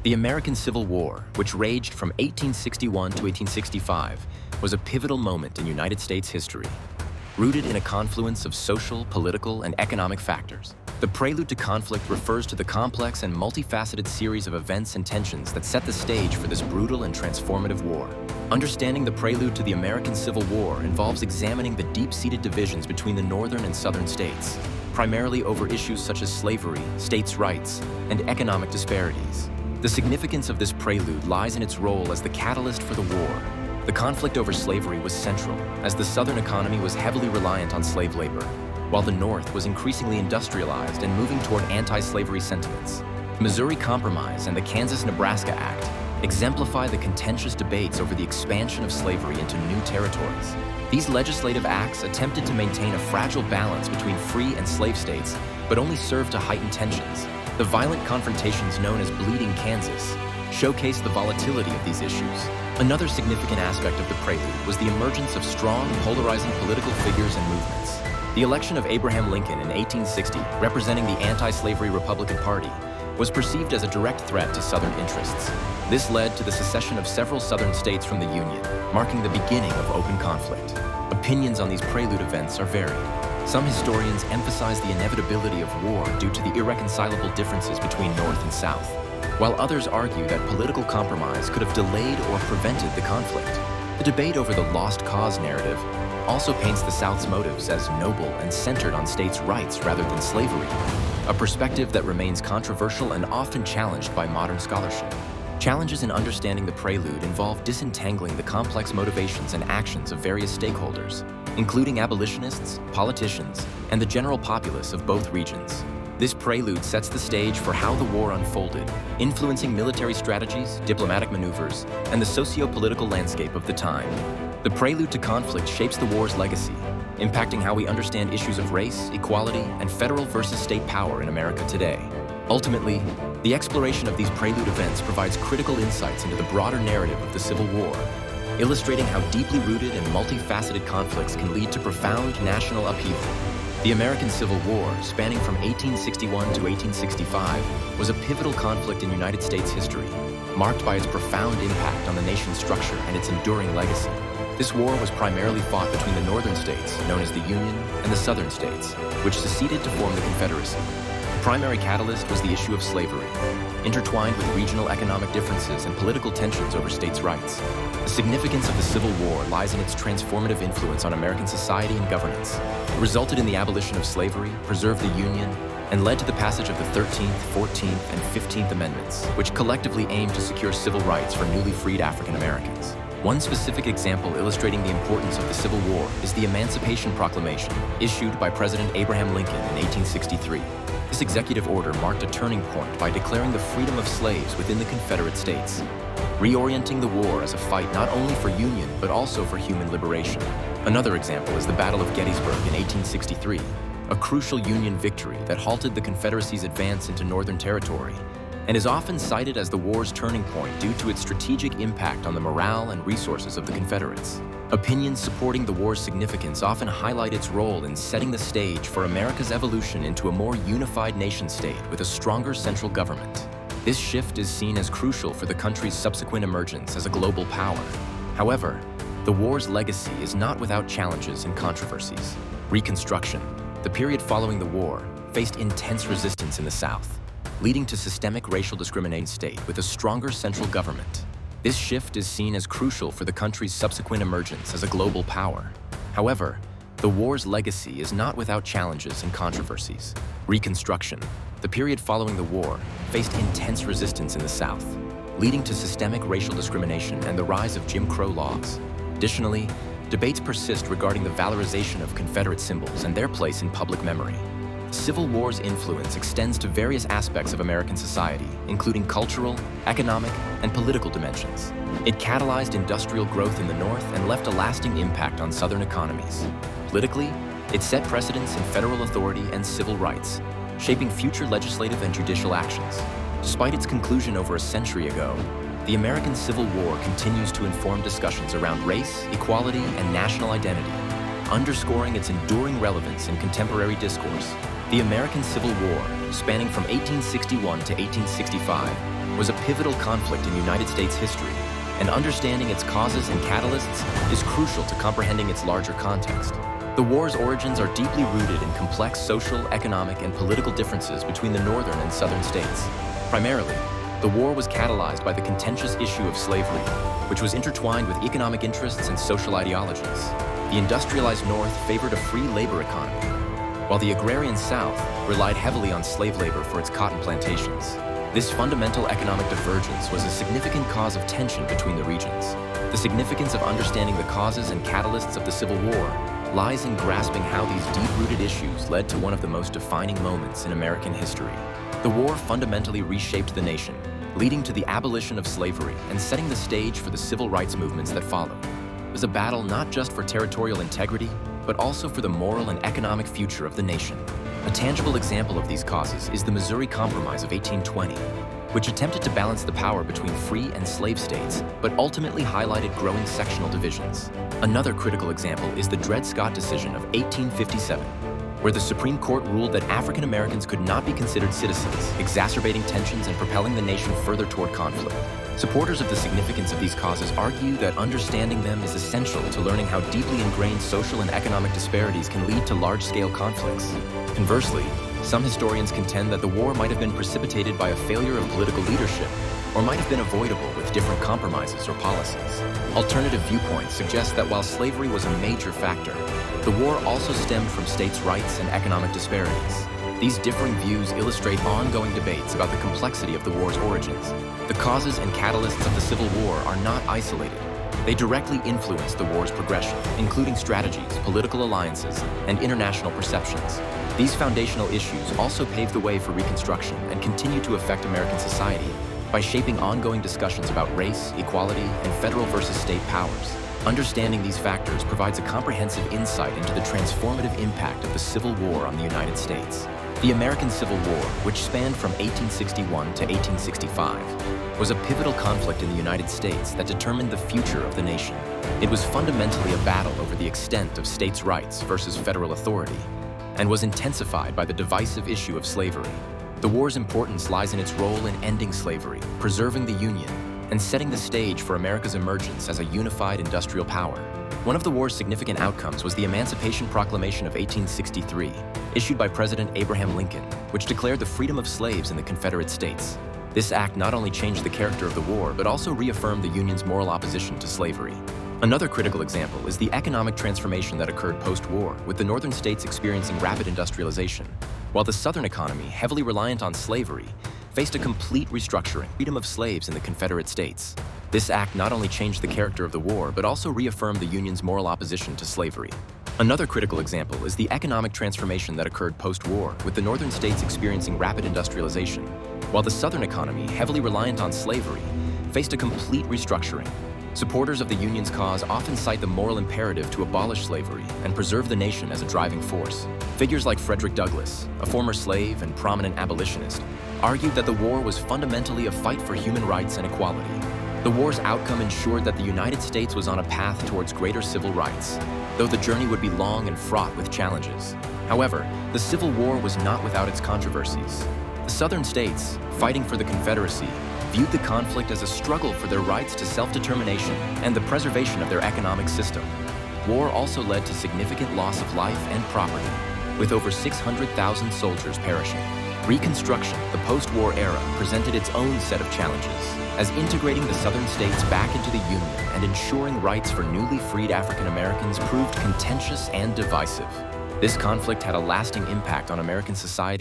The American Civil War, which raged from 1861 to 1865, was a pivotal moment in United States history, rooted in a confluence of social, political, and economic factors. The prelude to conflict refers to the complex and multifaceted series of events and tensions that set the stage for this brutal and transformative war. Understanding the prelude to the American Civil War involves examining the deep-seated divisions between the northern and southern states, primarily over issues such as slavery, states' rights, and economic disparities. The significance of this prelude lies in its role as the catalyst for the war. The conflict over slavery was central, as the Southern economy was heavily reliant on slave labor, while the North was increasingly industrialized and moving toward anti-slavery sentiments. The Missouri Compromise and the Kansas-Nebraska Act exemplify the contentious debates over the expansion of slavery into new territories. These legislative acts attempted to maintain a fragile balance between free and slave states, but only served to heighten tensions. The violent confrontations known as Bleeding Kansas showcased the volatility of these issues. Another significant aspect of the prelude was the emergence of strong, polarizing political figures and movements. The election of Abraham Lincoln in 1860, representing the anti-slavery Republican Party, was perceived as a direct threat to Southern interests. This led to the secession of several Southern states from the Union, marking the beginning of open conflict. Opinions on these prelude events are varied. Some historians emphasize the inevitability of war due to the irreconcilable differences between North and South, while others argue that political compromise could have delayed or prevented the conflict. The debate over the lost cause narrative also paints the South's motives as noble and centered on states' rights rather than slavery, a perspective that remains controversial and often challenged by modern scholarship. Challenges in understanding the prelude involve disentangling the complex motivations and actions of various stakeholders, including abolitionists, politicians, and the general populace of both regions. This prelude sets the stage for how the war unfolded, influencing military strategies, diplomatic maneuvers, and the socio-political landscape of the time. The prelude to conflict shapes the war's legacy, impacting how we understand issues of race, equality, and federal versus state power in America today. Ultimately, the exploration of these prelude events provides critical insights into the broader narrative of the Civil War, illustrating how deeply rooted and multifaceted conflicts can lead to profound national upheaval. The American Civil War, spanning from 1861 to 1865, was a pivotal conflict in United States history, marked by its profound impact on the nation's structure and its enduring legacy. This war was primarily fought between the northern states, known as the Union, and the southern states, which seceded to form the Confederacy. The primary catalyst was the issue of slavery, intertwined with regional economic differences and political tensions over states' rights. The significance of the Civil War lies in its transformative influence on American society and governance. It resulted in the abolition of slavery, preserved the Union, and led to the passage of the 13th, 14th, and 15th Amendments, which collectively aimed to secure civil rights for newly freed African Americans. One specific example illustrating the importance of the Civil War is the Emancipation Proclamation, issued by President Abraham Lincoln in 1863. This executive order marked a turning point by declaring the freedom of slaves within the Confederate States, reorienting the war as a fight not only for Union but also for human liberation. Another example is the Battle of Gettysburg in 1863, a crucial Union victory that halted the Confederacy's advance into Northern Territory, and is often cited as the war's turning point due to its strategic impact on the morale and resources of the Confederates. Opinions supporting the war's significance often highlight its role in setting the stage for America's evolution into a more unified nation-state with a stronger central government. This shift is seen as crucial for the country's subsequent emergence as a global power. However, the war's legacy is not without challenges and controversies. Reconstruction, the period following the war, faced intense resistance in the South, leading to systemic racial discrimination state with a stronger central government. This shift is seen as crucial for the country's subsequent emergence as a global power. However, the war's legacy is not without challenges and controversies. Reconstruction, the period following the war, faced intense resistance in the South, leading to systemic racial discrimination and the rise of Jim Crow laws. Additionally, debates persist regarding the valorization of Confederate symbols and their place in public memory. The Civil War's influence extends to various aspects of American society, including cultural, economic, and political dimensions. It catalyzed industrial growth in the North and left a lasting impact on Southern economies. Politically, it set precedents in federal authority and civil rights, shaping future legislative and judicial actions. Despite its conclusion over a century ago, the American Civil War continues to inform discussions around race, equality, and national identity, underscoring its enduring relevance in contemporary discourse. The American Civil War, spanning from 1861 to 1865, was a pivotal conflict in United States history, and understanding its causes and catalysts is crucial to comprehending its larger context. The war's origins are deeply rooted in complex social, economic, and political differences between the northern and southern states. Primarily, the war was catalyzed by the contentious issue of slavery, which was intertwined with economic interests and social ideologies. The industrialized North favored a free labor economy, while the agrarian South relied heavily on slave labor for its cotton plantations. This fundamental economic divergence was a significant cause of tension between the regions. The significance of understanding the causes and catalysts of the Civil War lies in grasping how these deep-rooted issues led to one of the most defining moments in American history. The war fundamentally reshaped the nation, leading to the abolition of slavery and setting the stage for the civil rights movements that followed. It was a battle not just for territorial integrity, but also for the moral and economic future of the nation. A tangible example of these causes is the Missouri Compromise of 1820, which attempted to balance the power between free and slave states, but ultimately highlighted growing sectional divisions. Another critical example is the Dred Scott decision of 1857, where the Supreme Court ruled that African Americans could not be considered citizens, exacerbating tensions and propelling the nation further toward conflict. Supporters of the significance of these causes argue that understanding them is essential to learning how deeply ingrained social and economic disparities can lead to large-scale conflicts. Conversely, some historians contend that the war might have been precipitated by a failure of political leadership, or might have been avoidable with different compromises or policies. Alternative viewpoints suggest that while slavery was a major factor, the war also stemmed from states' rights and economic disparities. These differing views illustrate ongoing debates about the complexity of the war's origins. The causes and catalysts of the Civil War are not isolated. They directly influence the war's progression, including strategies, political alliances, and international perceptions. These foundational issues also paved the way for Reconstruction and continue to affect American society by shaping ongoing discussions about race, equality, and federal versus state powers. Understanding these factors provides a comprehensive insight into the transformative impact of the Civil War on the United States. The American Civil War, which spanned from 1861 to 1865, was a pivotal conflict in the United States that determined the future of the nation. It was fundamentally a battle over the extent of states' rights versus federal authority, and was intensified by the divisive issue of slavery. The war's importance lies in its role in ending slavery, preserving the Union, and setting the stage for America's emergence as a unified industrial power. One of the war's significant outcomes was the Emancipation Proclamation of 1863, issued by President Abraham Lincoln, which declared the freedom of slaves in the Confederate States. This act not only changed the character of the war, but also reaffirmed the Union's moral opposition to slavery. Another critical example is the economic transformation that occurred post-war, with the northern states experiencing rapid industrialization, while the southern economy, heavily reliant on slavery, faced a complete restructuring. Freedom of slaves in the Confederate States. This act not only changed the character of the war, but also reaffirmed the Union's moral opposition to slavery. Another critical example is the economic transformation that occurred post-war, with the northern states experiencing rapid industrialization, while the southern economy, heavily reliant on slavery, faced a complete restructuring. Supporters of the Union's cause often cite the moral imperative to abolish slavery and preserve the nation as a driving force. Figures like Frederick Douglass, a former slave and prominent abolitionist, argued that the war was fundamentally a fight for human rights and equality. The war's outcome ensured that the United States was on a path towards greater civil rights, though the journey would be long and fraught with challenges. However, the Civil War was not without its controversies. The southern states, fighting for the Confederacy, viewed the conflict as a struggle for their rights to self-determination and the preservation of their economic system. War also led to significant loss of life and property, with over 600,000 soldiers perishing. Reconstruction, the post-war era, presented its own set of challenges, as integrating the southern states back into the Union and ensuring rights for newly freed African Americans proved contentious and divisive. This conflict had a lasting impact on American society.